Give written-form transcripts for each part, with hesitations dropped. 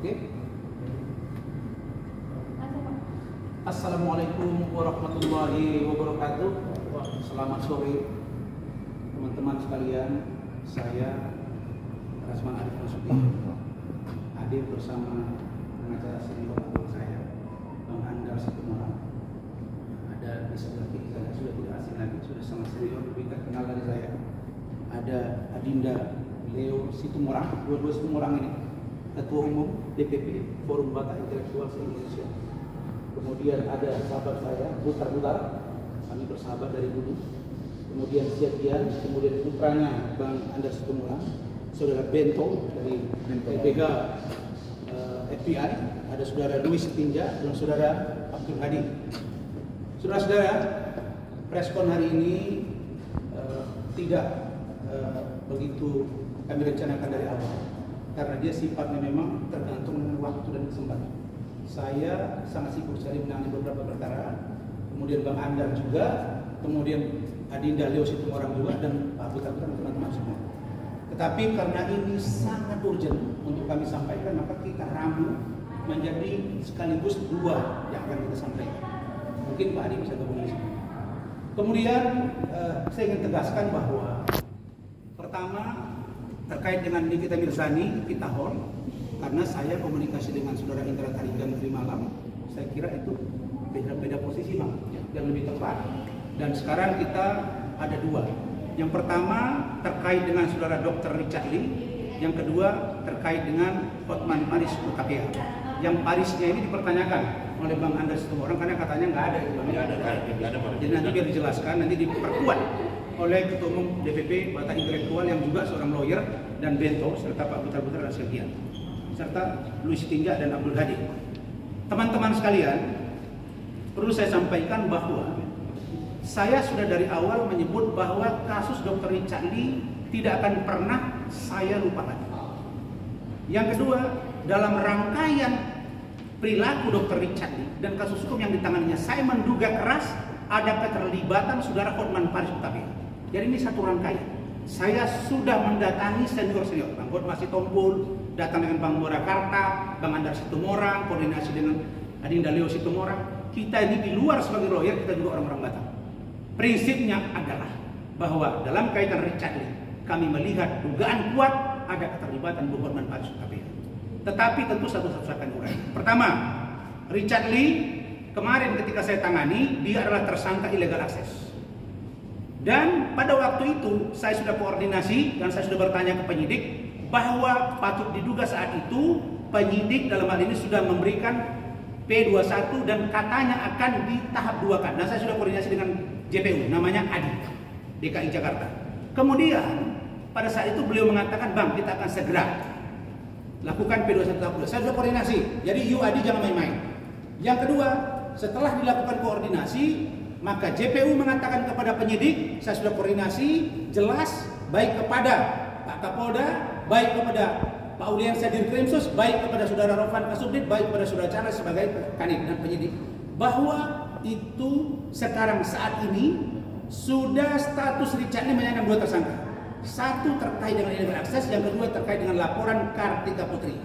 Oke. Assalamualaikum warahmatullahi wabarakatuh. Selamat sore teman-teman sekalian. Saya Rasman Arif Masuki hadir bersama pengacara senior saya, Bang Andar Situmorang. Ada di sebelah kiri saya, sudah tidak asing lagi, sudah sangat senior, lebih terkenal dari saya. Ada Adinda Leo Situmorang, dua-dua Situmorang ini Ketua Umum DPP Forum Batak Intelektual se-Indonesia. Kemudian ada sahabat saya, Butar-Butar, kami bersahabat dari dulu. Kemudian Siakian, kemudian putranya Bang Andar Situmorang, Saudara Bento dari LBH FBI, ada Saudara Luis Tinja dan Saudara Abdul Hadi. Saudara-saudara, preskon hari ini tidak begitu kami rencanakan dari awal, karena dia sifatnya memang tergantung dengan waktu dan kesempatan. Saya sangat sibuk sekali menangani beberapa perkara, kemudian Bang Andar juga, kemudian Adinda Leo Situmorang juga, dan Pak Butar-Butar dan teman-teman semua. Tetapi karena ini sangat urgent untuk kami sampaikan, maka kita ramu menjadi sekaligus dua yang akan kita sampaikan. Mungkin Pak Adi bisa gabung di sini. Kemudian saya ingin tegaskan bahwa pertama terkait dengan Nikita Mirzani, kita hold, karena saya komunikasi dengan saudara Indra Tarigan tadi malam, saya kira itu beda-beda posisi Bang, yang lebih tepat. Dan sekarang kita ada dua. Yang pertama terkait dengan saudara Dr. Richard Lee, yang kedua terkait dengan Hotman Paris Hutapea. Yang Parisnya ini dipertanyakan oleh Bang Andar Situmorang karena katanya nggak ada itu. Nggak ada. Jadi nanti biar dijelaskan, nanti diperkuat oleh Ketua Umum DPP Batak Intelektual yang juga seorang lawyer, dan Bento serta Pak Butar-Butar dan Sekian, serta Luis Tinja dan Abdul Hadi. Teman-teman sekalian, perlu saya sampaikan bahwa saya sudah dari awal menyebut bahwa kasus Dr. Richard Lee tidak akan pernah saya lupakan. Yang kedua, dalam rangkaian perilaku Dr. Richard Lee dan kasus hukum yang ditanganinya, saya menduga keras ada keterlibatan saudara Hotman Paris Hutapea. Jadi ini satu rangkaian. Saya sudah mendatangi senior-senior, Bang Hotman Sitompul, datang dengan Bang Murakarta, Bang Andar Situmorang, koordinasi dengan Adinda Leo Situmorang. Kita ini di luar sebagai lawyer, kita juga orang-orang Batak. Prinsipnya adalah bahwa dalam kaitan Richard Lee, kami melihat dugaan kuat ada keterlibatan Bu Hotman Paris Hutapea. Tetapi tentu satu-satu akan uraian. Pertama, Richard Lee kemarin ketika saya tangani, dia adalah tersangka illegal access. Dan pada waktu itu saya sudah koordinasi dan saya sudah bertanya ke penyidik bahwa patut diduga saat itu penyidik dalam hal ini sudah memberikan P21 dan katanya akan di tahap 2 kan. Dan saya sudah koordinasi dengan JPU, namanya Adi, DKI Jakarta. Kemudian pada saat itu beliau mengatakan, Bang, kita akan segera lakukan P21 tahap 2. Saya sudah koordinasi, jadi you Adi jangan main-main. Yang kedua, setelah dilakukan koordinasi, maka JPU mengatakan kepada penyidik, saya sudah koordinasi jelas baik kepada Pak Kapolda, baik kepada Pak Uliansyah Dirkrimsus, baik kepada saudara Rofan Kasubdit, baik kepada saudara Charles sebagai kanit dan penyidik, bahwa itu sekarang saat ini sudah status Richard Lee menyandang dua tersangka. Satu terkait dengan illegal access, yang kedua terkait dengan laporan Kartika Putri.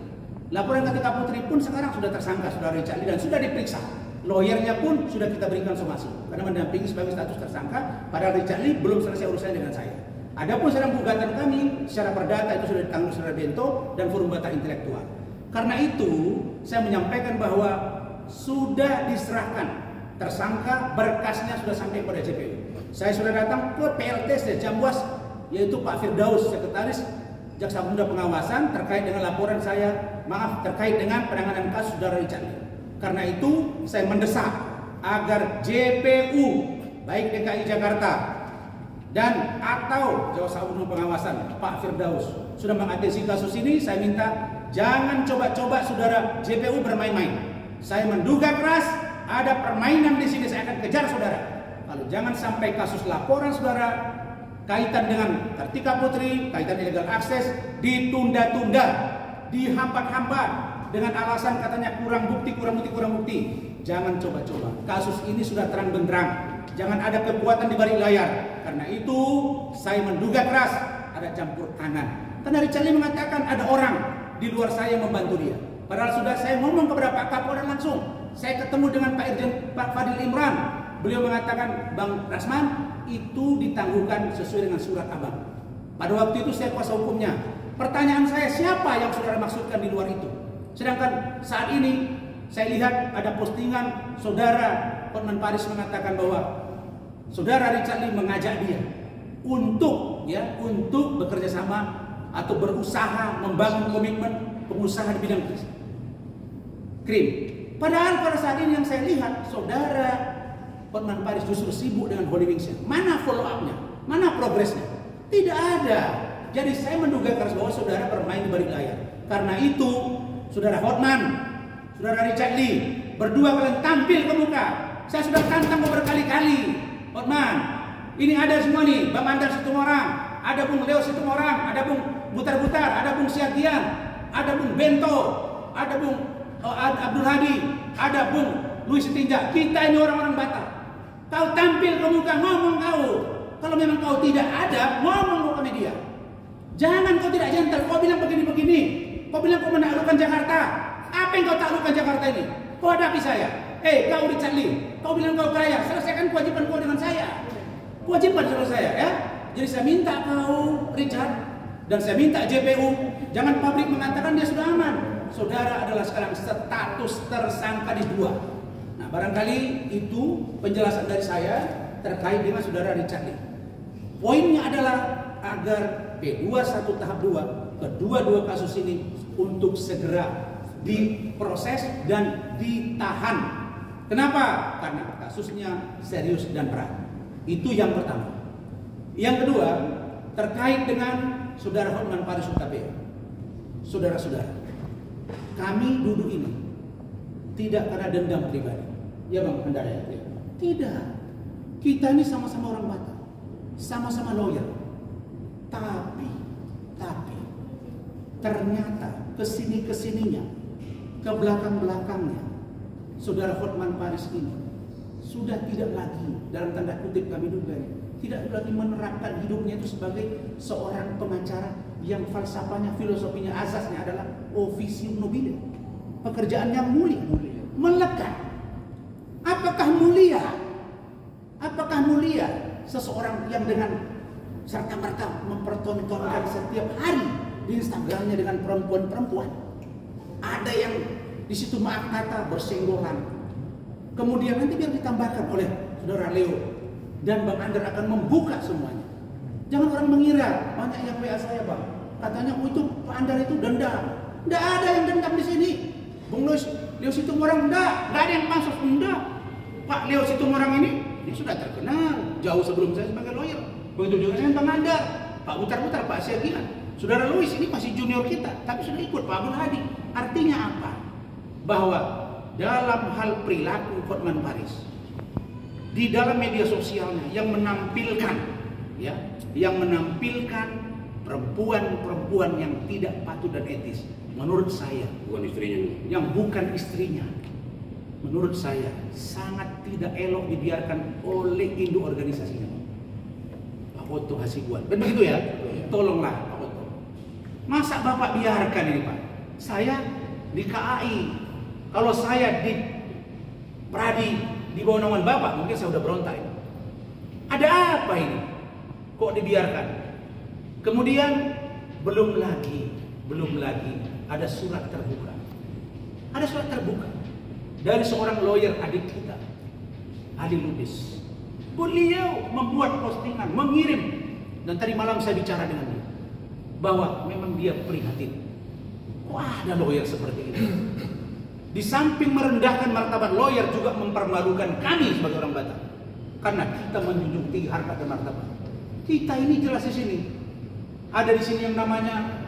Laporan Kartika Putri pun sekarang sudah tersangka saudara Richard Lee dan sudah diperiksa. Lawyernya pun sudah kita berikan somasi karena mendampingi sebagai status tersangka, padahal Richard Lee belum selesai urusannya dengan saya. Adapun sedang gugatan kami secara perdata itu sudah ditanggung saudara Bento dan Forum Batak Intelektual. Karena itu saya menyampaikan bahwa sudah diserahkan tersangka, berkasnya sudah sampai pada JPU. Saya sudah datang ke PLT Jambuas, yaitu Pak Firdaus, sekretaris Jaksa Muda Pengawasan, terkait dengan laporan saya, terkait dengan penanganan kasus saudara Richard Lee. Karena itu saya mendesak agar JPU baik DKI Jakarta dan atau Jaksa Muda Pengawasan Pak Firdaus sudah mengatensi kasus ini. Saya minta jangan coba-coba saudara JPU bermain-main. Saya menduga keras ada permainan di sini, saya akan kejar saudara. Kalau jangan sampai kasus laporan saudara kaitan dengan Kartika Putri, kaitan illegal access ditunda-tunda, dihambat-hambat dengan alasan katanya kurang bukti. Jangan coba-coba. Kasus ini sudah terang benderang. Jangan ada kekuatan di balik layar. Karena itu saya menduga keras ada campur tangan. Karena Richard Lee mengatakan ada orang di luar saya yang membantu dia. Padahal sudah saya ngomong kepada Pak Kapolda langsung. Saya ketemu dengan Pak Irjen Pak Fadil Imran. Beliau mengatakan, Bang Rasman, itu ditangguhkan sesuai dengan surat Abang. Pada waktu itu saya kuasa hukumnya. Pertanyaan saya, siapa yang saudara maksudkan di luar itu? Sedangkan saat ini saya lihat ada postingan saudara Hotman Paris mengatakan bahwa saudara Richard Lee mengajak dia untuk bekerja sama atau berusaha membangun komitmen pengusaha di bidang krim. Padahal pada saat ini yang saya lihat saudara Hotman Paris justru sibuk dengan Holy Wings. Mana follow up-nya? Mana progresnya? Tidak ada. Jadi saya menduga keras bahwa saudara bermain di balik layar. Karena itu, saudara Hotman, saudara Richard Lee, berdua kalian tampil ke muka. Saya sudah tantang berkali-kali. Hotman, ini ada semua nih, Bang Andar Situmorang, ada Bung Leo Situmorang, ada Bung Butar-Butar, ada Bung Siagian, ada Bung Bento, ada Bung Abdul Hadi, ada Bung Luis Tinja. Kita ini orang-orang Batak. Kau tampil ke muka, ngomong kau. Kalau memang kau tidak ada, ngomong ke media. Jangan kau tidak gentle, kau bilang begini-begini. Kau bilang kau menaklukkan Jakarta. Apa yang kau taklukkan Jakarta ini? Kau hadapi saya. Kau Richard Lee, kau bilang kau kaya, selesaikan kewajiban kau dengan saya. Kewajiban sama saya, ya. Jadi saya minta kau Richard, dan saya minta JPU, jangan publik mengatakan dia sudah aman. Saudara adalah sekarang status tersangka di 2. Nah, barangkali itu penjelasan dari saya terkait dengan saudara Richard Lee. Poinnya adalah agar P21 tahap 2, kedua-dua kasus ini untuk segera diproses dan ditahan. Kenapa? Karena kasusnya serius dan berat. Itu yang pertama. Yang kedua, terkait dengan saudara Hotman Paris Hutapea. Saudara-saudara, kami duduk ini tidak karena dendam pribadi. Ya Bang Andara ya? Tidak. Kita ini sama-sama orang Batak, sama-sama lawyer. Tapi ternyata kesininya, ke belakangnya, saudara Hotman Paris ini sudah tidak lagi, dalam tanda kutip kami duga, tidak lagi menerapkan hidupnya itu sebagai seorang pengacara yang falsafahnya, filosofinya, asasnya adalah officium nobile, pekerjaan yang mulia, melekat. Apakah mulia seseorang yang dengan serta-merta mempertontonkan setiap hari di Instagramnya dengan perempuan-perempuan? Ada yang di situ maaf kata bersenggolan. Kemudian nanti biar ditambahkan oleh saudara Leo dan Bang Andar akan membuka semuanya. Jangan orang mengira banyak yang WA saya Bang. Katanya itu Pak Andar itu dendam. Tidak ada yang dendam di sini. Bung Leo Situmorang enggak ada yang masuk enggak. Pak Leo Situmorang ini sudah terkenal jauh sebelum saya sebagai lawyer. Begitu juga dengan Bang Andar, Pak Butar-Butar, Pak Siagian. Saudara Luis ini masih junior kita, tapi sudah ikut Pak Abdul Hadi. Artinya apa? Bahwa dalam hal perilaku Hotman Paris di dalam media sosialnya yang menampilkan perempuan-perempuan yang tidak patut dan etis, menurut saya bukan istrinya, menurut saya sangat tidak elok dibiarkan oleh induk organisasinya, Pak Oto Hasibuan. Dan begitu ya, tolonglah Pak Oto. Masa Bapak biarkan ini Pak? Saya di KAI, kalau saya di Pradi di bawah naungan Bapak, mungkin saya udah berontak ini. Ada apa ini? Kok dibiarkan? Kemudian belum lagi ada surat terbuka. Ada surat terbuka dari seorang lawyer adik kita, Adi Lubis. Beliau membuat postingan, mengirim, dan tadi malam saya bicara dengan dia bahwa memang dia prihatin. Kok ada lawyer seperti ini? Di samping merendahkan martabat lawyer, juga mempermalukan kami sebagai orang Batak. Karena kita menjunjung tinggi harkat dan martabat. Kita ini jelas di sini. Ada di sini yang namanya,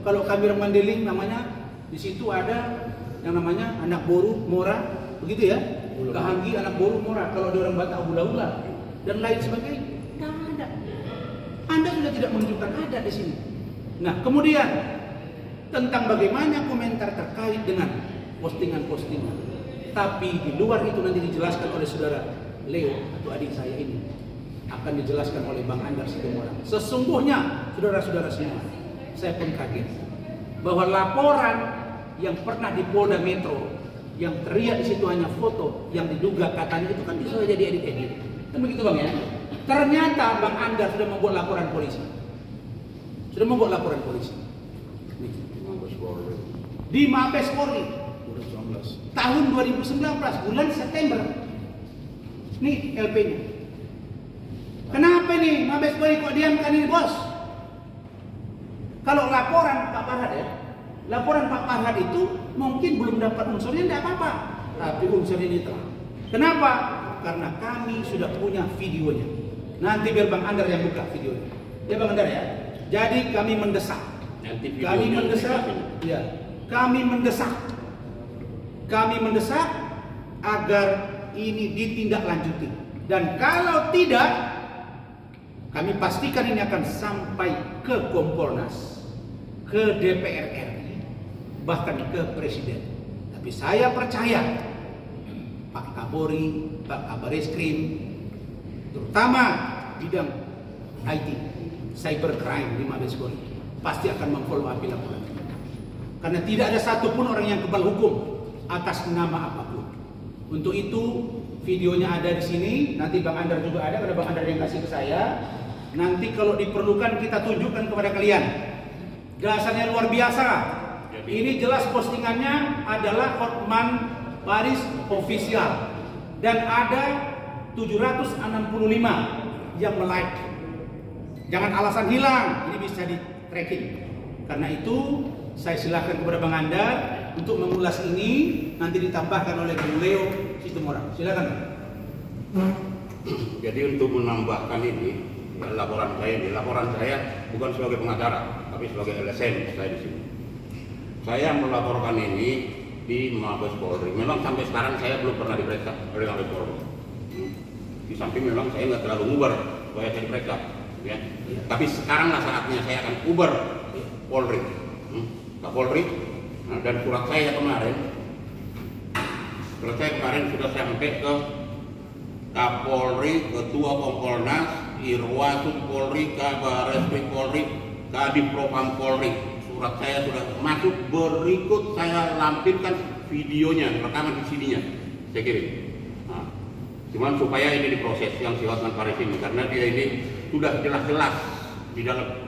kalau kami orang Mandeling namanya, di situ ada yang namanya anak boru mora, begitu ya? Kahanggi anak boru mora. Kalau ada orang Batak hula-hula dan lain sebagainya, tidak ada. Anda sudah tidak menunjukkan ada di sini. Nah, kemudian tentang bagaimana komentar terkait dengan postingan-postingan. Tapi di luar itu nanti dijelaskan oleh saudara Leo atau adik saya ini, akan dijelaskan oleh Bang Andar Situmorang. Sesungguhnya saudara-saudara semua, saya pun kaget bahwa laporan yang pernah di Polda Metro, yang teriak di situ hanya foto, yang diduga katanya itu kan bisa jadi edit-edit. Kan begitu Bang ya? Ternyata Bang Andar sudah membuat laporan polisi. Sudah membuat laporan polisi. Nih. Di Mabes Polri. Tahun 2019 bulan September. Nih LP-nya. Kenapa nih Mabes Polri kok diamkan ini bos? Kalau laporan Pak Farhad ya, laporan Pak Farhad itu mungkin belum dapat unsurnya, tidak apa-apa. Tapi unsur ini telah. Kenapa? Karena kami sudah punya videonya. Nanti biar Bang Andar yang buka videonya. Ya Bang Andar ya. Jadi kami mendesak. Kami mendesak. Ya. Kami mendesak agar ini ditindaklanjuti. Dan kalau tidak, kami pastikan ini akan sampai ke Kompolnas, ke DPR RI, bahkan ke Presiden. Tapi saya percaya Pak Kapolri, Pak Kabareskrim, terutama bidang IT, cybercrime di Mabes Polri, pasti akan memfollow up laporan. Karena tidak ada satupun orang yang kebal hukum atas nama apapun. Untuk itu videonya ada di sini. Nanti Bang Andar juga ada, karena Bang Andar yang kasih ke saya. Nanti kalau diperlukan kita tunjukkan kepada kalian. Dasarnya luar biasa. Ini jelas postingannya adalah Hotman Paris Official. Dan ada 765 yang like. Jangan alasan hilang, ini bisa di tracking. Karena itu saya silakan kepada Bang Andar untuk mengulas ini, nanti ditambahkan oleh Bung Leo Situmorang. Silakan. Jadi untuk menambahkan ini, ya, laporan saya bukan sebagai pengacara, tapi sebagai LSM saya di sini. Saya melaporkan ini di Mabes Polri. Memang sampai sekarang saya belum pernah diperiksa oleh Mabes Polri. Di samping memang saya nggak terlalu ngubar supaya saya diperiksa, ya. Tapi sekaranglah saatnya saya akan ubar Polri, Kapolri. Nah, dan surat saya kemarin sudah sampai ke Kapolri, Ketua Kompolnas, Irwasum Polri, Kabareskrim Polri, Kadipropam Polri. Surat saya sudah masuk, berikut saya lampirkan videonya, rekaman di sininya, saya kirim. Nah, cuman supaya ini diproses yang si Hotman Paris ini, karena dia ini sudah jelas-jelas di dalam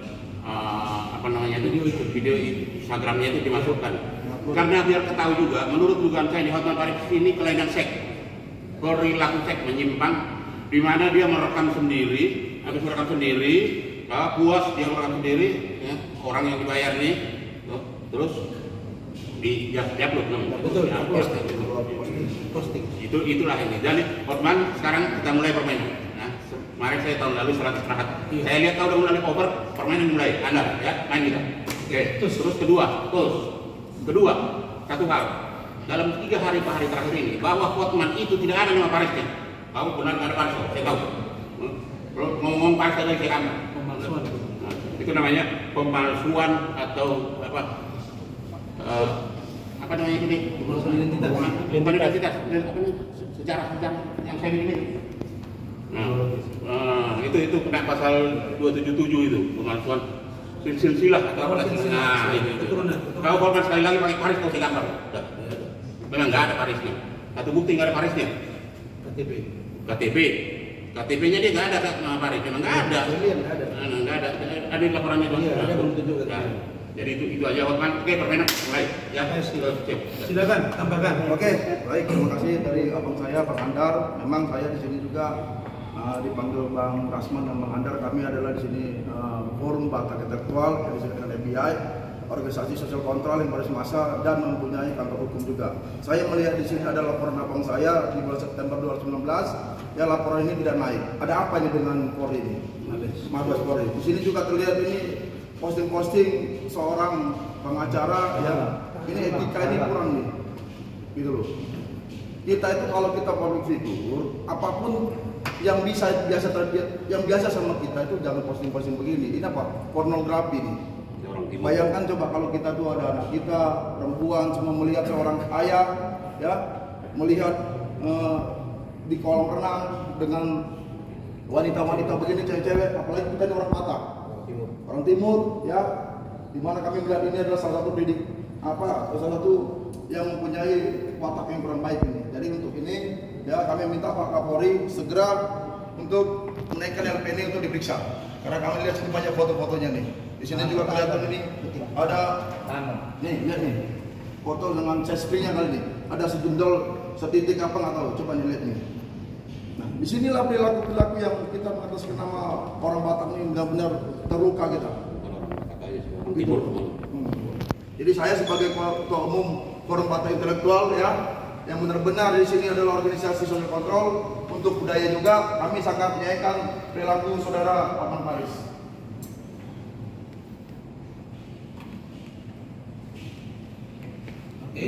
video Instagramnya itu dimasukkan. Karena biar ketahui juga, menurut dugaan saya di Hotman Paris ini kelainan seks, perilaku seks menyimpang, di mana dia merekam sendiri, habis merekam sendiri, puas dia merekam sendiri, ya, orang yang dibayar nih, terus di upload namanya. Betul. Ya, Posting. Itulah ini. Jadi Hotman sekarang kita mulai permainan. Nah, kemarin saya tahun lalu serat istirahat. Iya. Saya lihat kau udah mulai over, permainan mulai. Anda ya main kita. Oke. Terus kedua, satu hal. Dalam 3 hari terakhir ini, bahwa Hotman itu tidak ada nama Parisnya. Kau benar nggak ada Paris? Saya tahu. Kalau ngomong Paris aja saya kamu. Pemalsuan. Nah, itu namanya pemalsuan atau apa namanya ini? Pemalsuan identitas. Bukan identitas. Sejarah yang saya miliki. Nah, itu kena pasal 277 itu, pemalsuan silsilah atau apa lagi. Nah, itu. Kau korban sekali lagi pakai Paris, kau saya gambar. Memang nggak ada Parisnya. Satu bukti nggak ada Parisnya. KTP-nya dia nggak ada nama Paris, memang nggak ada. Nggak ada. Ada di laporannya doang. Iya, ada belum tunjuk. Jadi itu aja Hotman. Oke, permainan mulai. Ya, silakan tambahkan. Oke, baik, terima kasih dari abang saya Bang Andar. Memang saya di sini juga dipanggil Bang Rasman dan Bang Andar. Kami adalah di sini forum Batak Intelektual yang disediakan FBI, organisasi sosial kontrol yang baris masa dan mempunyai kantor hukum juga. Saya melihat di sini ada laporan abang saya di bulan September 2019. Ya, laporan ini tidak naik. Ada apa ini dengan Polri ini? Mabes Polri. Di sini juga terlihat ini posting-posting seorang pengacara yang ini etika ini kurang nih, gitu loh. Kita itu kalau kita public figure, apapun yang biasa sama kita itu jangan posting-posting begini. Ini apa? Pornografi nih. Bayangkan coba kalau kita tuh ada anak kita, perempuan, semua melihat seorang ayah, ya, melihat di kolam renang dengan wanita-wanita begini, cewek-cewek, apalagi kita ini orang Batak, orang Timur, ya, di mana kami melihat ini adalah salah satu yang mempunyai watak yang kurang baik ini. Jadi untuk ini ya kami minta Pak Kapolri segera untuk menaikkan LP ini untuk diperiksa. Karena kami lihat cukup banyak foto-fotonya nih. Di sini juga kelihatan ini ada nih, lihat nih. Foto dengan chest-nya kali ini. Ada sejendol setitik apa nggak tahu. Coba nih lihat nih. Nah, disinilah perilaku-perilaku yang kita mengataskan nama orang Batak ini benar-benar terluka kita. Gitu. Jadi saya sebagai ketua umum Forum Batak Intelektual ya, yang benar-benar di sini adalah organisasi social control untuk budaya juga, kami sangat menyayangkan perilaku saudara Hotman Paris. Oke,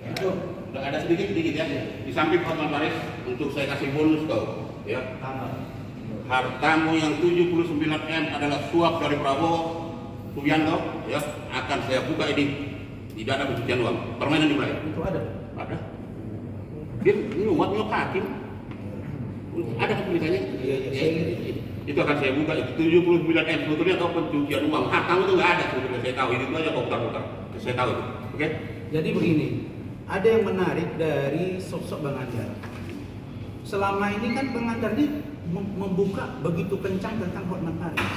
itu udah ada sedikit ya. Di samping Hotman Paris, untuk saya kasih bonus kau, ya. Hartamu yang 79M adalah suap dari Prabowo Subianto, ya, akan saya buka ini. Tidak ada pencucian uang, permainan dimulai. Itu ada. Ada. Dia nyuap hakim. Ada kan tulisannya? Iya. Itu akan saya buka. Itu 79M sebetulnya atau pencucian uang. Hartamu itu nggak ada sebetulnya, saya tahu. Itu aja kau putar-putar. Saya tahu itu. Oke? Jadi begini, ada yang menarik dari sosok Bang Andar. Selama ini kan Bang Andar ini membuka begitu kencang tentang Hotman Paris,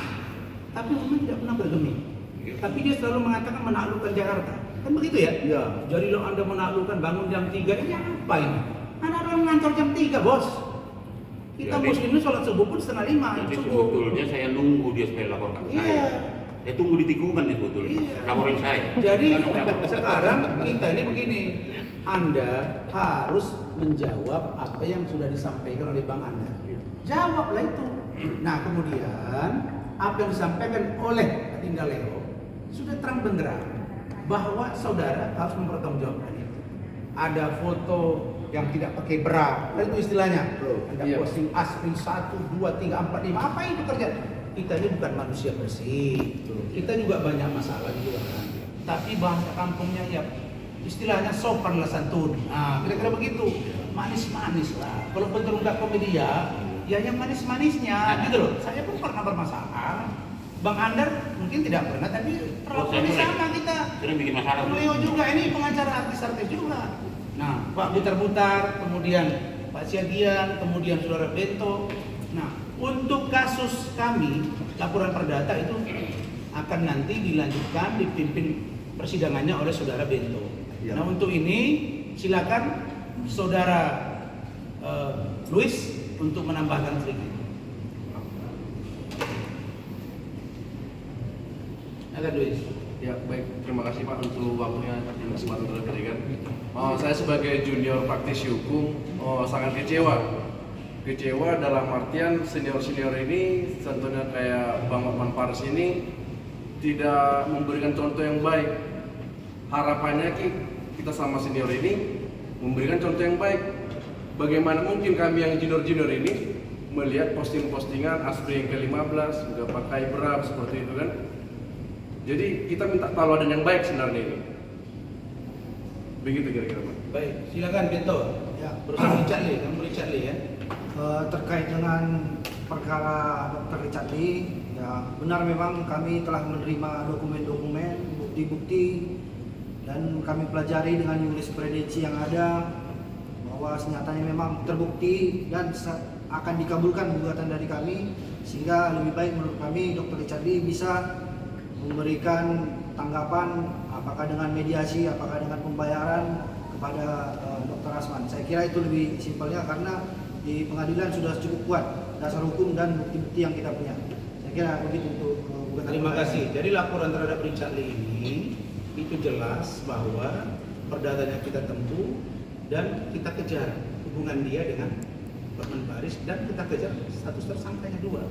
tapi Hotman tidak pernah bergeming. Tapi dia selalu mengatakan menaklukkan Jakarta, kan begitu ya? Iya. Jadi lo Anda menaklukkan bangun jam 3, ini apa ini? Ada orang ngantor jam 3 bos. Kita jadi, muslim ini sholat subuh pun 4:30. Jadi sebetulnya saya nunggu dia supaya laporkan saya. Saya tunggu di tikungan dia sebetulnya. Laporin saya. Jadi sekarang kita ini begini, Anda harus menjawab apa yang sudah disampaikan oleh Bang Andar. Jawablah itu. Nah kemudian apa yang disampaikan oleh Adinda Leo sudah terang benderang bahwa saudara harus mempertanggungjawabkan itu. Ada foto yang tidak pakai bra, itu istilahnya. Anda posting asli 1, 2, 3, 4, 5. Apa itu kerja? Kita ini bukan manusia bersih. Kita juga banyak masalah di luar. Tapi bahasa kampungnya ya istilahnya sopan lah santun. Nah, kira-kira begitu. Manis-manis lah. Kalau terungkap komedia, ya yang manis-manisnya gitu loh. Saya pun pernah bermasalah. Bang Andar mungkin tidak pernah, tapi perlakuannya sama kita. Sering bikin masalah. Leo juga ini pengacara artis-artis juga. Nah, Pak Butar-Butar, kemudian Pak Siagian, kemudian Saudara Bento. Nah, untuk kasus kami, laporan perdata itu akan nanti dilanjutkan, dipimpin persidangannya oleh Saudara Bento. Ya. Nah, untuk ini silakan Saudara Luis untuk menambahkan sedikit. Ada Luis. Ya baik, terima kasih Pak untuk waktunya yang kesempatan telah diberikan. Saya sebagai junior praktisi hukum sangat kecewa dalam artian senior ini tentunya kayak Bang Hotman Paris ini tidak memberikan contoh yang baik. Harapannya kita sama senior ini memberikan contoh yang baik. Bagaimana mungkin kami yang junior ini melihat postingan Aspri yang ke-15 nggak pakai bra seperti itu kan? Jadi kita minta tauladan yang baik sebenarnya ini. Begitu kira-kira Pak. Baik, silakan Bento. Ya, berusaha Richard Lee ya. Terkait dengan perkara Dr. Richard Lee, ya benar memang kami telah menerima dokumen-dokumen, bukti-bukti, dan kami pelajari dengan jurisprudensi yang ada bahwa nyatanya memang terbukti dan akan dikabulkan gugatan dari kami, sehingga lebih baik menurut kami Dr. Richard Lee bisa memberikan tanggapan apakah dengan mediasi, apakah dengan pembayaran kepada Dr. Asman. Saya kira itu lebih simpelnya karena di pengadilan sudah cukup kuat dasar hukum dan bukti-bukti yang kita punya. Saya kira begitu untuk gugatan. Terima kasih. Jadi laporan terhadap Richard Lee ini itu jelas bahwa perdatanya kita tempuh dan kita kejar hubungan dia dengan Hotman Paris dan kita kejar status tersangkanya 2.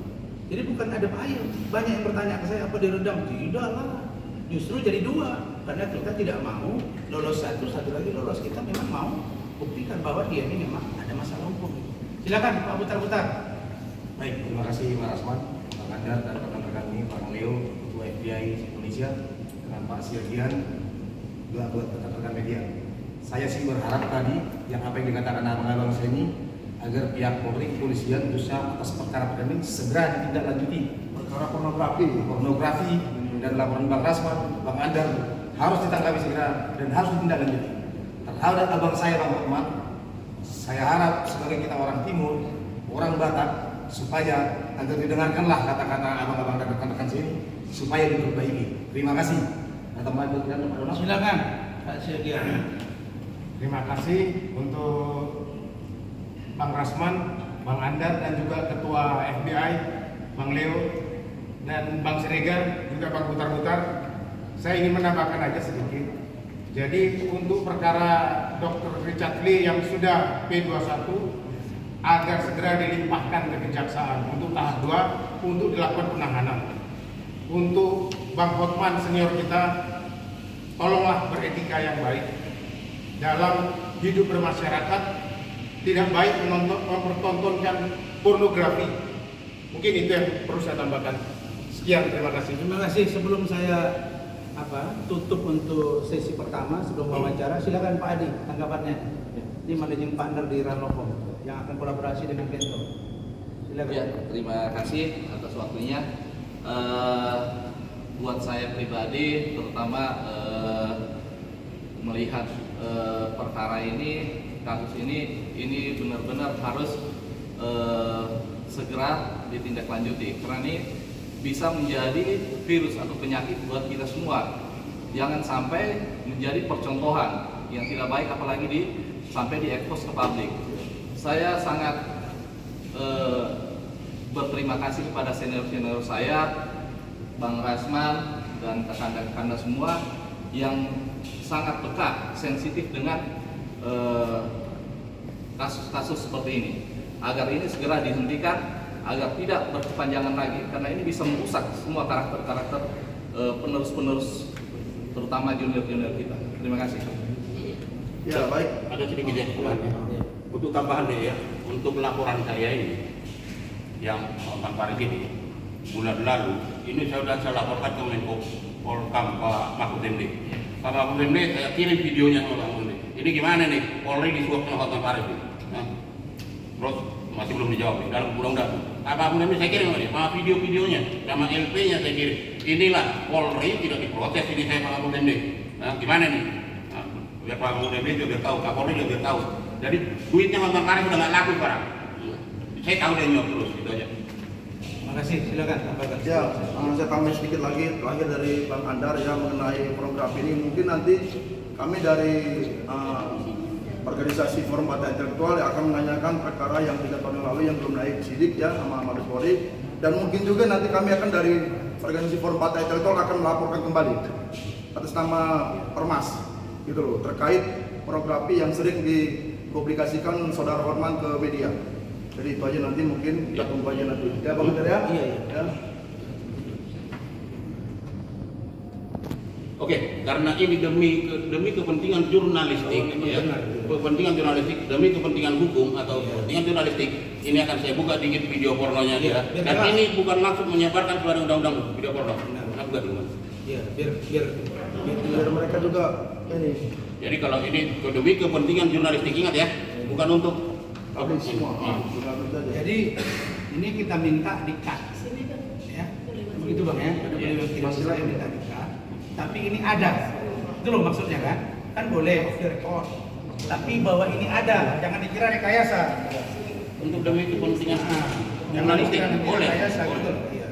Jadi bukan ada payung. Banyak yang bertanya ke saya apa diredam? Tidak lah. Justru jadi 2 karena kita tidak mau lolos satu lagi lolos. Kita memang mau buktikan bahwa dia ini memang ada masalah hukum. Silakan Pak Butar-Butar. Baik, terima kasih Pak Rasman, Bang Andar dan rekan-rekan kami, Bang Leo, Ketua FBI Indonesia, dengan Pak Siagian, juga buat rekan-rekan media. Saya sih berharap tadi yang apa yang dikatakan abang-abang saya ini agar pihak Polri, kepolisian, berusaha atas perkara ini segera ditindaklanjuti. Perkara pornografi dan laporan Bang Rasman, Bang Andar harus ditanggapi segera dan harus ditindaklanjuti. Terhadap abang saya Bang Hotman, saya harap sebagai kita orang Timur, orang Batak, supaya agar didengarkanlah kata-kata abang-abang dan rekan-rekan sini supaya diperbaiki. Terima kasih. Silakan Pak Syagian. Terima kasih untuk Bang Rasman, Bang Andar dan juga Ketua FBI, Bang Leo dan Bang Siregar, juga Bang Butar-Butar. Saya ingin menambahkan aja sedikit. Jadi untuk perkara Dr. Richard Lee yang sudah P21 agar segera dilimpahkan ke kejaksaan untuk tahap 2 untuk dilakukan penahanan. Untuk Bang Hotman senior kita, tolonglah beretika yang baik dalam hidup bermasyarakat. Tidak baik mempertontonkan pornografi. Mungkin itu yang perlu saya tambahkan. Sekian, terima kasih. Terima kasih. Sebelum saya tutup untuk sesi pertama sebelum wawancara, silakan Pak Adi tanggapannya. Ini managing partner di Ranlocom yang akan kolaborasi dengan Bento. Silakan. Ya, terima kasih atas waktunya. Buat saya pribadi, terutama melihat perkara ini, kasus ini benar-benar harus segera ditindaklanjuti, karena ini bisa menjadi virus atau penyakit buat kita semua. Jangan sampai menjadi percontohan yang tidak baik, apalagi sampai diekspos ke publik. Saya sangat berterima kasih kepada senior-senior saya, Bang Rasman dan rekan-rekan semua yang sangat peka, sensitif dengan kasus-kasus seperti ini, agar ini segera dihentikan, agar tidak berkepanjangan lagi, karena ini bisa merusak semua karakter-karakter penerus-penerus, terutama junior-junior kita. Terima kasih. Ya, baik. Ada sedikit yang kurang. Untuk tambahan deh ya, untuk laporan saya ini yang Bang Farid ini bulan lalu ini saya laporkan ke Menko Polkam Pak Mahfud MD. Pak Mahfud MD saya kirim videonya ke Pak Mahfud MD. Ini gimana nih? Polri disuap sama Bang Farid ini. Nah, terus masih belum dijawab nih, dalam undang-undang. Pak Mahfud MD saya kirim sama video-videonya, sama LP-nya saya kirim. Inilah Polri tidak diprotes ini saya Pak Mahfud MD. Nah, gimana nih? Nah, biar Pak Mahfud MD juga tahu, Kapolri juga tahu. Jadi duitnya Bang Farid udah nggak laku sekarang. Saya tahu dia nyuap terus, itu aja. Terima kasih. Silakan tambahkan. Ya, saya tambah sedikit lagi terakhir dari Bang Andar ya mengenai program ini. Mungkin nanti kami dari organisasi Forum Batak Intelektual yang akan menanyakan perkara yang 3 tahun yang lalu yang belum naik sidik ya sama Mabes Polri. Dan mungkin juga nanti kami akan dari organisasi Forum Batak Intelektual akan melaporkan kembali atas nama Permas gitu loh, terkait pornografi yang sering dipublikasikan Saudara Hotman ke media. Jadi itu aja nanti mungkin kita tunggu aja nanti. Ya Bang Andar ya? Iya. Ya. Oke, karena ini demi kepentingan jurnalistik, ya, kepentingan jurnalistik, demi kepentingan hukum atau kepentingan jurnalistik, ini akan saya buka dikit video pornonya dia. Dan ini bukan langsung menyebarkan kepada undang-undang video porno. Nah, bukan dulu. Iya, biar mereka juga ini. Jadi kalau ini demi kepentingan jurnalistik, ingat ya, bukan untuk Publik semua. Jadi ini kita minta di-cut, ya, begitu Bang ya. Masih lain minta di-cut. Tapi ini ada, itu loh maksudnya kan boleh off the record. Tapi bahwa ini ada, jangan dikira rekayasa. untuk demi kepentingan jurnalistik boleh. Rekayasa gitu loh. Iya.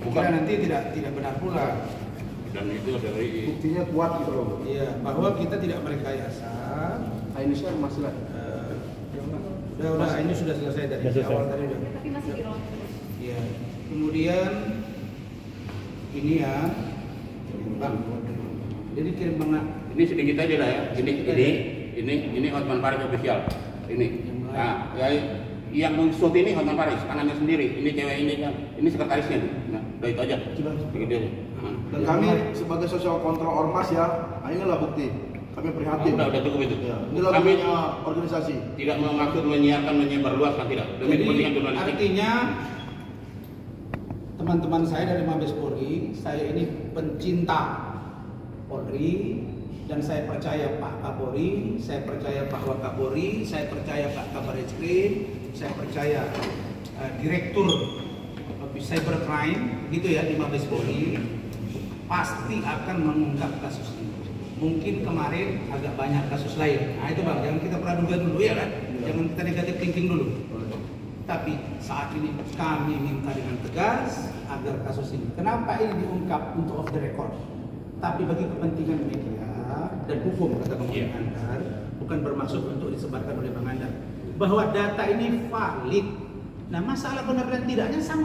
Bukan nanti tidak benar pula. Dan itu dari Buktinya kuat gitu loh. Iya, bahwa kita tidak merekayasa. Ini saya masih lah. Udah, ini sudah selesai dari awal tadi udah. Tapi masih di roll. Iya. Kemudian ini ya, Bang. Jadi kirim Bang. ini sedikit aja lah ya. Ini Hotman Paris official. Ini. Nah, ya, yang meng-shoot ini Hotman Paris, tangannya sendiri. Ini cewek ini kan. Ini sekretarisnya. Nah, udah itu aja. Begitu aja. Dan kami sebagai sosial kontrol ormas ya, nah inilah bukti. Kami prihatin. Udah cukup itu. Ya, inilah Kami punya organisasi. tidak memaksud menyebarluaskan, tidak. Demi kepentingan Jadi jurnalistik. artinya teman-teman saya dari Mabes Polri, saya ini pencinta Polri dan saya percaya Pak Kapolri, saya percaya Pak Wakapolri, saya percaya Pak Kabar Eskrim, saya percaya Direktur cybercrime gitu ya di Mabes Polri pasti akan mengungkap kasus ini. Mungkin kemarin agak banyak kasus lain. Nah itu Bang, jangan kita praduga dulu ya kan. Jangan kita negatif thinking dulu. Tapi saat ini kami minta dengan tegas agar kasus ini. Kenapa ini diungkap untuk off the record? Tapi bagi kepentingan media dan hukum kata Bang Andar, bukan bermaksud untuk disebarkan oleh Bang Andar bahwa data ini valid. Nah masalah benar dan tidaknya sama